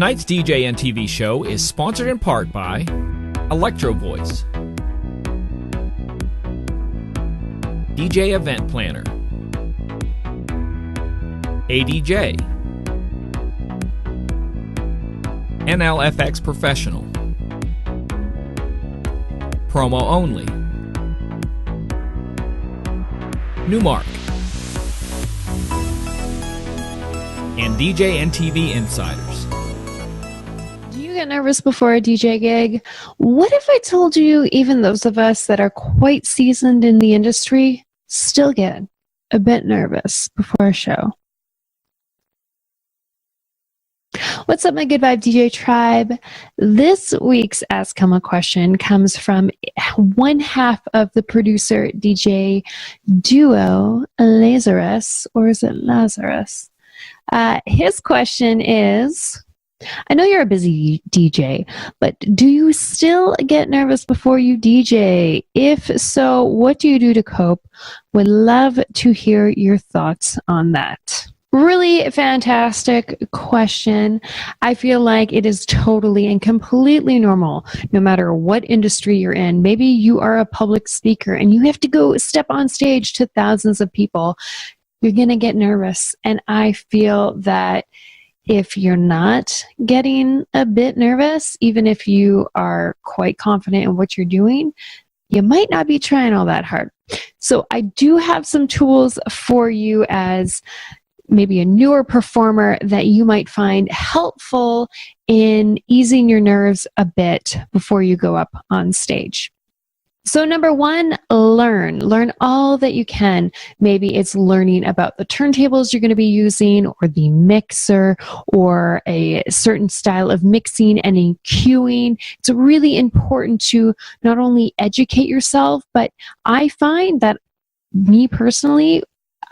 Tonight's DJNTV show is sponsored in part by Electro Voice, DJ Event Planner, ADJ, NLFX Professional, Promo Only, Newmark, and DJNTV Insiders. Do you get nervous before a DJ gig? What if I told you even those of us that are quite seasoned in the industry still get a bit nervous before a show? What's up, my Good Vibe DJ tribe? This week's Ask Kilma question comes from one half of the producer DJ duo, Lazarus, or is it Lazarus? His question is, I know you're a busy DJ, but do you still get nervous before you DJ? If so, what do you do to cope? Would love to hear your thoughts on that. Really fantastic question. I feel like it is totally and completely normal, no matter what industry you're in. Maybe you are a public speaker and you have to go step on stage to thousands of people. You're going to get nervous. And I feel that if you're not getting a bit nervous, even if you are quite confident in what you're doing, you might not be trying all that hard. So I do have some tools for you as maybe a newer performer that you might find helpful in easing your nerves a bit before you go up on stage. So number one, learn all that you can. Maybe it's learning about the turntables you're going to be using, or the mixer, or a certain style of mixing and EQing. It's really important to not only educate yourself, but I find that me personally,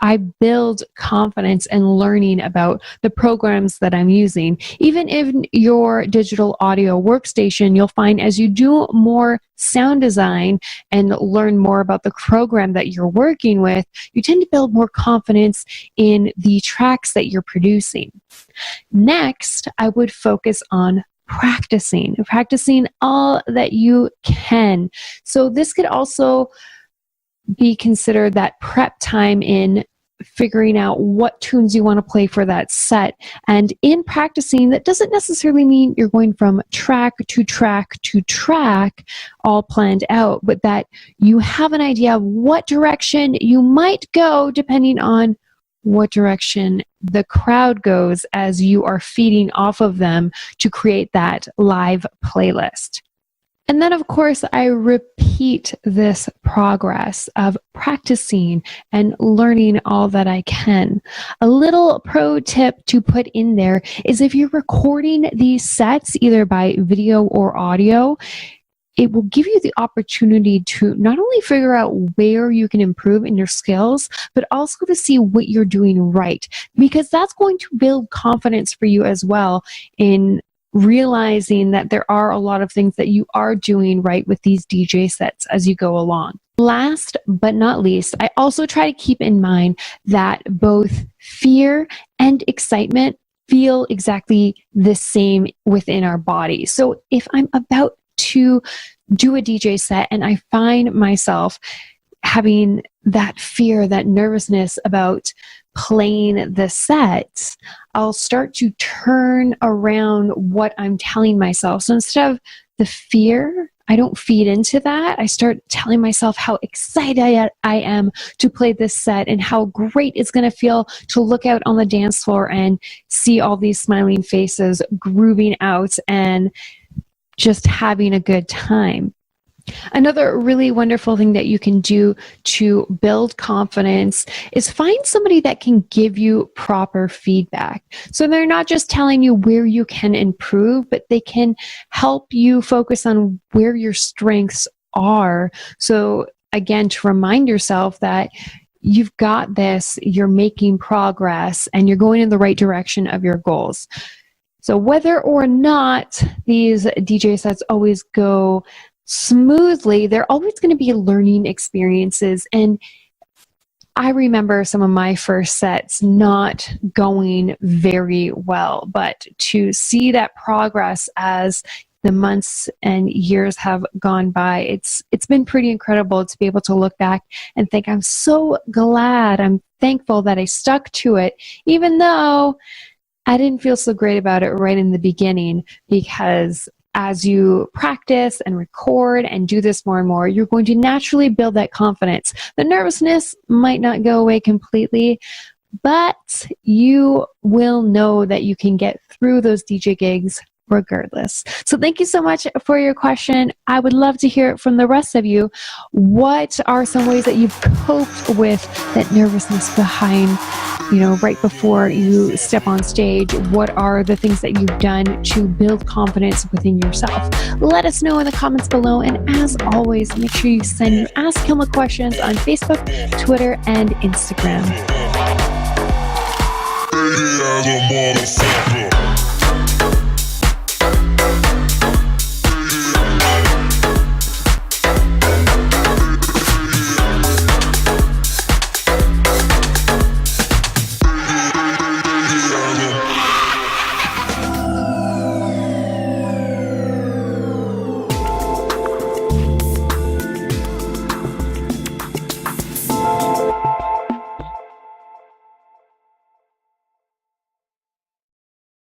I build confidence in learning about the programs that I'm using. Even in your digital audio workstation, you'll find as you do more sound design and learn more about the program that you're working with, you tend to build more confidence in the tracks that you're producing. Next, I would focus on practicing all that you can. So this could also be considered that prep time in figuring out what tunes you want to play for that set. And in practicing, that doesn't necessarily mean you're going from track to track to track all planned out, but that you have an idea of what direction you might go depending on what direction the crowd goes as you are feeding off of them to create that live playlist. And then, of course, I repeat this progress of practicing and learning all that I can. A little pro tip to put in there is if you're recording these sets, either by video or audio, it will give you the opportunity to not only figure out where you can improve in your skills, but also to see what you're doing right, because that's going to build confidence for you as well in realizing that there are a lot of things that you are doing right with these DJ sets as you go along. Last but not least, I also try to keep in mind that both fear and excitement feel exactly the same within our body. So if I'm about to do a DJ set and I find myself having that fear, that nervousness about playing the set, I'll start to turn around what I'm telling myself. So instead of the fear, I don't feed into that. I start telling myself how excited I am to play this set and how great it's going to feel to look out on the dance floor and see all these smiling faces grooving out and just having a good time. Another really wonderful thing that you can do to build confidence is find somebody that can give you proper feedback. So they're not just telling you where you can improve, but they can help you focus on where your strengths are. So again, to remind yourself that you've got this, you're making progress, and you're going in the right direction of your goals. So whether or not these DJ sets always go smoothly, they're always going to be learning experiences. And I remember some of my first sets not going very well, but to see that progress as the months and years have gone by, it's been pretty incredible to be able to look back and think, I'm so glad, I'm thankful that I stuck to it, even though I didn't feel so great about it right in the beginning, because as you practice and record and do this more and more, you're going to naturally build that confidence. The nervousness might not go away completely, but you will know that you can get through those DJ gigs regardless. So thank you so much for your question. I would love to hear it from the rest of you. What are some ways that you've coped with that nervousness behind, right before you step on stage? What are the things that you've done to build confidence within yourself? Let us know in the comments below. And as always, make sure you send your Ask Kilma questions on Facebook, Twitter, and Instagram.